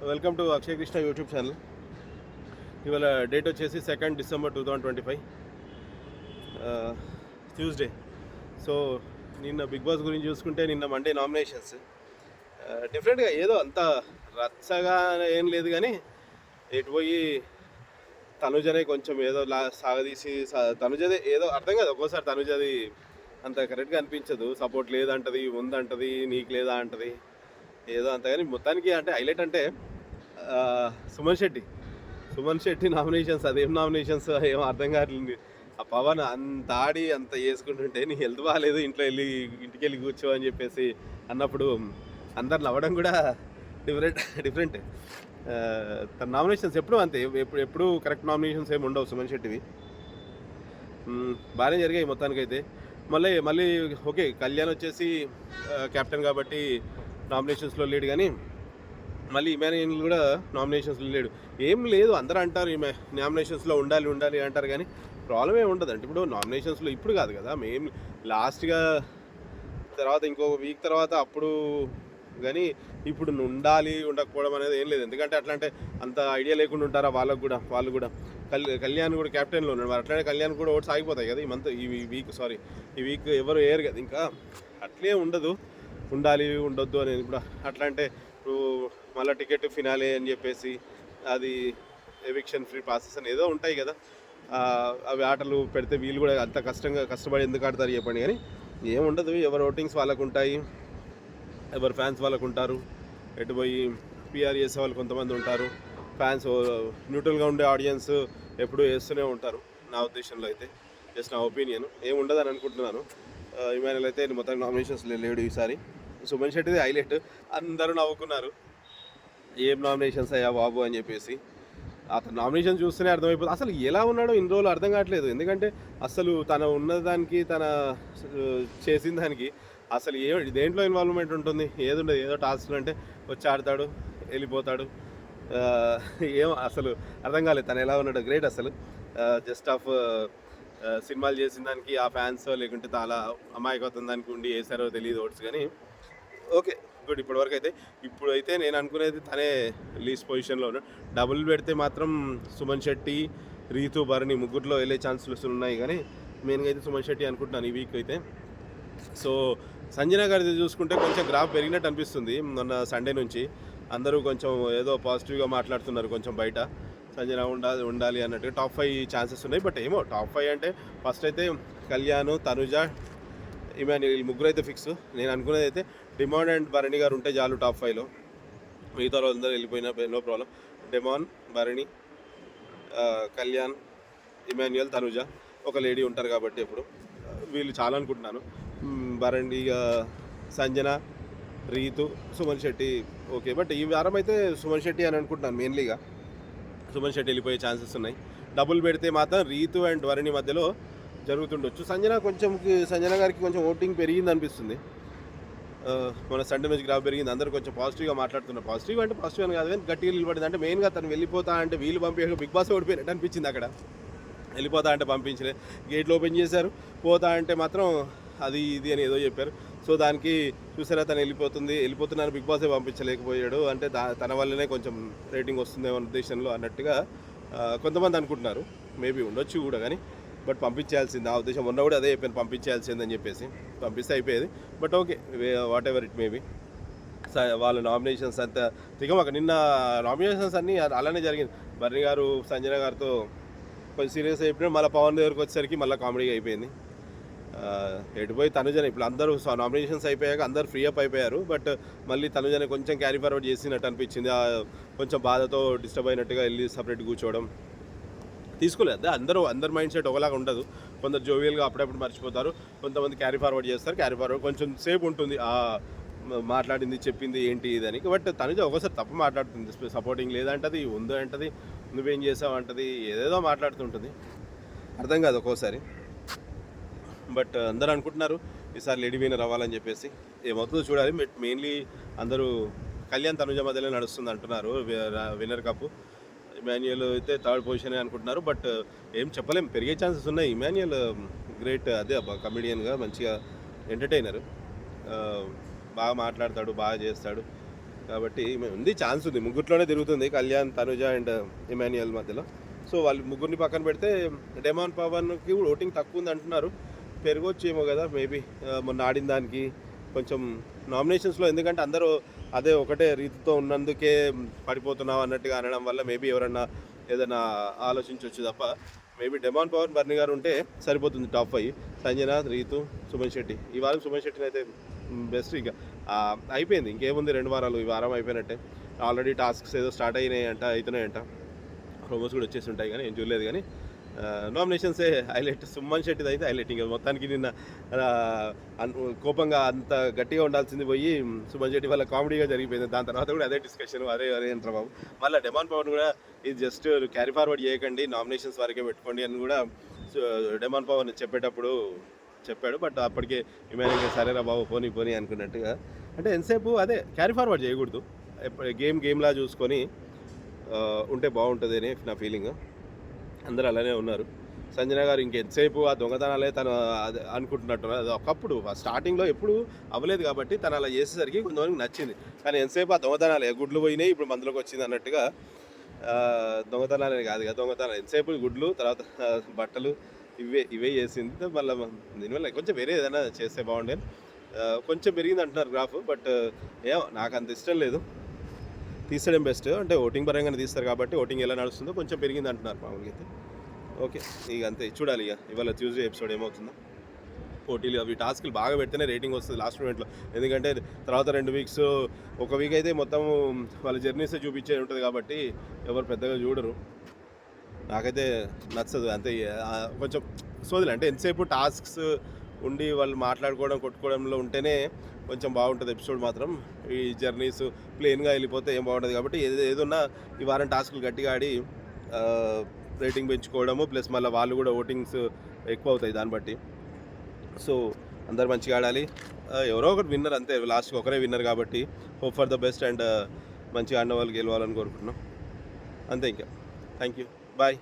Welcome to Akshay Krishna YouTube channel. ఇవాళ date వచ్చేసి 2 December 2025 Tuesday. So నిన్న బిగ్ బాస్ గురించి చూసుకుంటే నిన్న మండే నామినేషన్స్ డిఫరెంట్గా ఏదో అంత రచ్చగా ఏం లేదు, కానీ ఎటు పోయి తనుజనే కొంచెం ఏదో సాగదీసి తనుజదే ఏదో అర్థం కాదు. ఒక్కోసారి తనుజది అంత కరెక్ట్గా అనిపించదు. సపోర్ట్ లేదంటది, ఉందంటది, నీకు లేదా అంటది, ఏదో అంత. కానీ మొత్తానికి అంటే హైలైట్ అంటే సుమన్ శెట్టి నామినేషన్స్. అదేం నామినేషన్స్ ఏమో అర్థం కావట్లేదు. ఆ పవన్ అంత ఆడి అంత చేసుకుంటుంటే నీ హెల్త్ బాగాలేదు, ఇంటికి వెళ్ళి కూర్చో అని చెప్పేసి అన్నప్పుడు అందరు నవ్వడం కూడా డిఫరెంట్. తన నామినేషన్స్ ఎప్పుడు అంతే, ఎప్పుడు కరెక్ట్ నామినేషన్స్ ఏమి ఉండవు సుమన్ శెట్టివి. బాగానే జరిగాయి మొత్తానికైతే. మళ్ళీ ఓకే, కళ్యాణ్ వచ్చేసి కెప్టెన్ కాబట్టి నామినేషన్స్లో లేడు, కానీ మళ్ళీ ఇమాన్యుయల్ కూడా నామినేషన్స్లో లేడు. ఏం లేదు, అందరూ అంటారు ఈమె నామినేషన్స్లో ఉండాలి అంటారు, కానీ ప్రాబ్లం ఏమి ఉండదు. అంటే ఇప్పుడు నామినేషన్స్లో ఇప్పుడు కాదు కదా, మేము లాస్ట్గా తర్వాత ఇంకో వీక్ తర్వాత అప్పుడు, కానీ ఇప్పుడు ఉండకపోవడం అనేది ఏం లేదు. ఎందుకంటే అట్లా అంటే అంత ఐడియా లేకుండా ఉంటారా వాళ్ళు కూడా. కళ్యాణ్ కూడా క్యాప్టెన్లో ఉన్నాడు, మరి అట్లానే కళ్యాణ్ కూడా ఓట్స్ ఆగిపోతాయి కదా ఈ వీక్ ఎవరు వేయరు కదా. ఇంకా అట్లే ఉండొద్దు అనేది. ఇప్పుడు అట్లా అంటే ఇప్పుడు మళ్ళీ టికెట్ ఫినాలే అని చెప్పేసి అది ఎవిక్షన్ ఫ్రీ ప్రాసెస్ అని ఏదో ఉంటాయి కదా, అవి ఆటలు పెడితే వీళ్ళు కూడా అంత కష్టపడి ఎందుకు ఆడతారు చెప్పండి. కానీ ఏముండదు, ఎవరు ఓటింగ్స్ వాళ్ళకు ఉంటాయి, ఎవరు ఫ్యాన్స్ వాళ్ళకు ఉంటారు. ఎటు పోయి పిఆర్ చేసే వాళ్ళు కొంతమంది ఉంటారు, ఫ్యాన్స్ న్యూట్రల్గా ఉండే ఆడియన్స్ ఎప్పుడూ వేస్తూనే ఉంటారు. నా ఉద్దేశంలో అయితే జస్ట్ నా ఒపీనియన్ ఏముండదు అని అనుకుంటున్నాను. ఇమాన్యుయల్ అయితే మొత్తం నామినేషన్స్ లేడు ఈసారి. సుమన్ శెట్టిది హైలైట్. అందరూ నవ్వుకున్నారు, ఏం నామినేషన్స్ అయ్యా బాబు అని చెప్పేసి. అతను నామినేషన్ చూస్తేనే అర్థమైపోతుంది అసలు ఎలా ఉన్నాడో ఇన్ని రోజులు అర్థం కావట్లేదు. ఎందుకంటే అసలు తన ఉన్నదానికి తన చేసిన దానికి అసలు దేంట్లో ఇన్వాల్వ్మెంట్ ఉంటుంది, ఏది ఉండదు. ఏదో టాస్క్లు అంటే వచ్చి ఆడతాడు, వెళ్ళిపోతాడు. ఏం అసలు అర్థం కాలేదు తను ఎలా ఉన్నాడు. గ్రేట్ అసలు. జస్ట్ ఆఫ్ సినిమాలు చేసిన దానికి ఆ ఫ్యాన్స్ లేకుంటే చాలా అమాయకత్వం దానికి ఉండి వేసారో తెలియదు ఓట్స్, కానీ ఓకే గుడ్. ఇప్పుడైతే నేను అనుకునేది తనే లీస్ట్ పొజిషన్లో ఉన్నాడు. డబుల్ పెడితే మాత్రం సుమన్ శెట్టి, రీతు, భరణి ముగ్గురులో వెళ్ళే ఛాన్సెస్ ఉన్నాయి, కానీ మెయిన్గా అయితే సుమన్ శెట్టి అనుకుంటున్నాను ఈ వీక్ అయితే. సో సంజన గారిది చూసుకుంటే కొంచెం గ్రాఫ్ పెరిగినట్టు అనిపిస్తుంది. మొన్న సండే నుంచి అందరూ కొంచెం ఏదో పాజిటివ్గా మాట్లాడుతున్నారు కొంచెం బయట. సంజన ఉండాలి అన్నట్టుగా టాప్ 5 ఛాన్సెస్ ఉన్నాయి. బట్ ఏమో టాప్ 5 అంటే ఫస్ట్ అయితే కళ్యాణ్, తనుజ, ఇమాన్యుయల్ ముగ్గురు అయితే ఫిక్స్. నేను అనుకునేది అయితే డిమాండ్ అండ్ భరణి గారు ఉంటే చాలు టాప్ 5లో. మిగతా అందరూ వెళ్ళిపోయినా no problem. Demon, Bharani, Kalyan, Emmanuel, Tanuja, ఒక లేడీ ఉంటారు కాబట్టి ఎప్పుడు వీళ్ళు చాలా అనుకుంటున్నాను. భరణి, సంజన, రీతు, సుమన్ శెట్టి ఓకే. బట్ ఈ వారం అయితే సుమన్ శెట్టి అని అనుకుంటున్నాను. మెయిన్లీగా సుమన్ శెట్టి వెళ్ళిపోయే ఛాన్సెస్ ఉన్నాయి. డబుల్ పెడితే మాత్రం రీతు అండ్ భరణి మధ్యలో జరుగుతుండొచ్చు. సంజన గారికి కొంచెం ఓటింగ్ పెరిగింది అనిపిస్తుంది. మన సండే నుంచి గ్రాఫ్ పెరిగింది, అందరూ కొంచెం పాజిటివ్గా మాట్లాడుతున్నారు. పాజిటివ్ అని కాదు, కానీ గట్టిగా నిలబడింది. అంటే మెయిన్గా తను వెళ్ళిపోతా అంటే వీళ్ళు పంపించారు, బిగ్ బాస్ ఓడిపోయినట్టు అనిపించింది. అక్కడ వెళ్ళిపోతా అంటే పంపించలే, గేట్లు ఓపెన్ చేశారు. పోతా అంటే మాత్రం అది ఇది అని ఏదో చెప్పారు. సో దానికి చూసారా, తను వెళ్ళిపోతున్నాను బిగ్ బాసే పంపించలేకపోయాడు అంటే తన వల్లనే కొంచెం రేటింగ్ వస్తుందేమో ఉద్దేశంలో అన్నట్టుగా కొంతమంది అనుకుంటున్నారు. మేబీ ఉండొచ్చు కూడా, కానీ బట్ పంపించాల్సింది ఆ ఉద్దేశం. మొన్న కూడా అదే చెప్పాను, పంపించాల్సిందని చెప్పేసి. పంపిస్తే అయిపోయేది. But okay, what ever it maybe. వాళ్ళ నామినేషన్స్ అంతా తిగమక. నిన్న నామినేషన్స్ అన్నీ అలానే జరిగింది. భరణి గారు సంజన గారితో కొంచెం సీరియస్ అయిపోయినా మళ్ళీ పవన్ దగ్గరికి వచ్చేసరికి మళ్ళీ కామెడీగా అయిపోయింది. ఎటుపోయి తనుజనే ఇప్పుడు అందరూ నామినేషన్స్ అయిపోయాక అందరూ ఫ్రీ అప్ అయిపోయారు. బట్ మళ్ళీ తనుజనే కొంచెం క్యారీ ఫార్వర్డ్ చేసినట్టు అనిపించింది. కొంచెం బాధతో డిస్టర్బ్ అయినట్టుగా వెళ్ళి సపరేట్ కూర్చోవడం తీసుకోలేదు. అందరి మైండ్ సెట్ ఒకలాగా ఉండదు. కొందరు జోవియల్గా అప్పుడప్పుడు మర్చిపోతారు, కొంతమంది క్యారీ ఫార్వర్డ్ చేస్తారు. క్యారీ ఫార్వర్డ్ కొంచెం సేపు ఉంటుంది మాట్లాడింది చెప్పింది ఏంటి ఇదని. బట్ తనుజ ఒకసారి తప్పు మాట్లాడుతుంది. సపోర్టింగ్ లేదంటది, ఉంది అంటది, నువ్వేం చేసావు అంటది, ఏదేదో మాట్లాడుతుంటుంది. అర్థం కాదు ఒక్కోసారి. బట్ అందరూ అనుకుంటున్నారు ఈసారి లేడీ విన్నర్ అవ్వాలని చెప్పేసి. ఏమవుతుందో చూడాలి. మెయిన్లీ అందరూ కళ్యాణ్, తనుజ మధ్యలో నడుస్తుంది అంటున్నారు విన్నర్ కప్. ఇమాన్యుయల్ అయితే 3rd పొజిషనే అనుకుంటున్నారు. బట్ ఏం చెప్పలేం, పెరిగే ఛాన్సెస్ ఉన్నాయి. ఇమాన్యుయల్ గ్రేట్, అదే కమెడియన్గా మంచిగా ఎంటర్టైనర్, బాగా మాట్లాడతాడు, బాగా చేస్తాడు. కాబట్టి ఉంది, ఛాన్స్ ఉంది. ముగ్గురులోనే తిరుగుతుంది, కళ్యాణ్, తనుజ అండ్ ఇమాన్యుయల్ మధ్యలో. సో వాళ్ళు ముగ్గురిని పక్కన పెడితే డెమాన్ పవన్కి ఓటింగ్ తక్కువ ఉంది అంటున్నారు. పెరగొచ్చేమో కదా మేబీ, మొన్న ఆడిన దానికి కొంచెం నామినేషన్స్లో. ఎందుకంటే అందరూ అదే ఒకటే రీతితో ఉన్నందుకే పడిపోతున్నావు అన్నట్టుగా అనడం వల్ల మేబీ ఎవరన్నా ఏదైనా ఆలోచించవచ్చు తప్ప, మేబీ డెమాన్ పవన్, బర్నీ గారు ఉంటే సరిపోతుంది టాప్ 5. సంజనాథ్, రీతు, సుమన్ శెట్టి. ఈ వారం సుమన్ శెట్టిని అయితే బెస్ట్. ఇక అయిపోయింది, ఇంకేముంది, 2 వారాలు, ఈ వారం అయిపోయినట్టే. ఆల్రెడీ టాస్క్స్ ఏదో స్టార్ట్ అవుతున్నాయంట, ప్రోమోస్ కూడా వచ్చేసి ఉంటాయి, కానీ ఏం చూడలేదు. కానీ నామినేషన్సే హైలైట్. సుమన్ శెట్టిది అయితే హైలైట్. ఇంకా మొత్తానికి నిన్న కోపంగా అంత గట్టిగా ఉండాల్సింది పోయి సుమన్ శెట్టి వల్ల కామెడీగా జరిగిపోయింది. దాని తర్వాత కూడా అదే డిస్కషన్, అరే అంటారు బాబు. మళ్ళీ డెమాన్ పవన్ కూడా ఇది జస్ట్ క్యారీ ఫార్వర్డ్ చేయకండి, నామినేషన్స్ వరకే పెట్టుకోండి అని కూడా డెమాన్ పవన్ చెప్పేటప్పుడు చెప్పాడు. బట్ అప్పటికే ఇమాన్యుయల్ సరేరా బాబు పోనీ అనుకున్నట్టుగా. అంటే ఎంతసేపు అదే క్యారీ ఫార్వర్డ్ చేయకూడదు, గేమ్లా చూసుకొని ఉంటే బాగుంటుంది అని నా ఫీలింగ్. అందరూ అలానే ఉన్నారు. సంజన గారు ఇంకెంతసేపు ఆ దొంగతనాలే తను అది అనుకుంటున్నట్టున్నారు. అది ఒకప్పుడు స్టార్టింగ్లో ఎప్పుడు అవ్వలేదు కాబట్టి తను అలా చేసేసరికి కొంతమందికి నచ్చింది. కానీ ఎంతసేపు ఆ దొంగతనాలే, గుడ్లు పోయినాయి ఇప్పుడు మందులోకి వచ్చింది అన్నట్టుగా. దొంగతనాలే కాదు కదా, దొంగతనాలు ఎంతసేపు గుడ్లు, తర్వాత బట్టలు, ఇవే చేసింది. మళ్ళీ దీనివల్ల కొంచెం వేరే ఏదైనా చేస్తే బాగుండే. కొంచెం పెరిగింది అంటున్నారు గ్రాఫ్, బట్ ఏమో నాకు అంత ఇష్టం లేదు. తీసడం బెస్ట్, అంటే ఓటింగ్ పరంగానే తీస్తారు కాబట్టి ఓటింగ్ ఎలా నడుస్తుందో కొంచెం పెరిగింది అంటున్నారు మామూలుగా అయితే. ఓకే, ఇక అంతే, చూడాలి ఇక ఇవాళ ట్యూస్డే ఎపిసోడ్ ఏమవుతుందో. పోటీలు అవి టాస్క్లు బాగా పెడితేనే రేటింగ్ వస్తుంది లాస్ట్ మూమెంట్లో. ఎందుకంటే తర్వాత 2 వీక్స్, ఒక వీక్ అయితే మొత్తం వాళ్ళ జర్నీసే చూపించే ఉంటుంది కాబట్టి ఎవరు పెద్దగా చూడరు. నాకైతే నచ్చదు అంతే. కొంచెం సోదిలే, అంటే ఎంతసేపు టాస్క్స్ ఉండి వాళ్ళు మాట్లాడుకోవడం, కొట్టుకోవడంలో ఉంటేనే కొంచెం బాగుంటుంది ఎపిసోడ్ మాత్రం. ఈ జర్నీస్ ప్లెయిన్గా వెళ్ళిపోతే ఏం బాగుంటుంది కాబట్టి ఏదన్నా ఈ వారం టాస్క్లు గట్టిగా ఆడి రేటింగ్ పెంచుకోవడము, ప్లస్ మళ్ళీ వాళ్ళు కూడా ఓటింగ్స్ ఎక్కువ అవుతాయి దాన్ని బట్టి. సో అందరు మంచిగా ఆడాలి, ఎవరో ఒకటి విన్నర్ అంతే, లాస్ట్కి ఒకరే విన్నర్ కాబట్టి hope for the best. And మంచిగా ఆడిన వాళ్ళు గెలవాలని కోరుకుంటున్నాం అంతే. ఇంకా థ్యాంక్ యూ, బాయ్.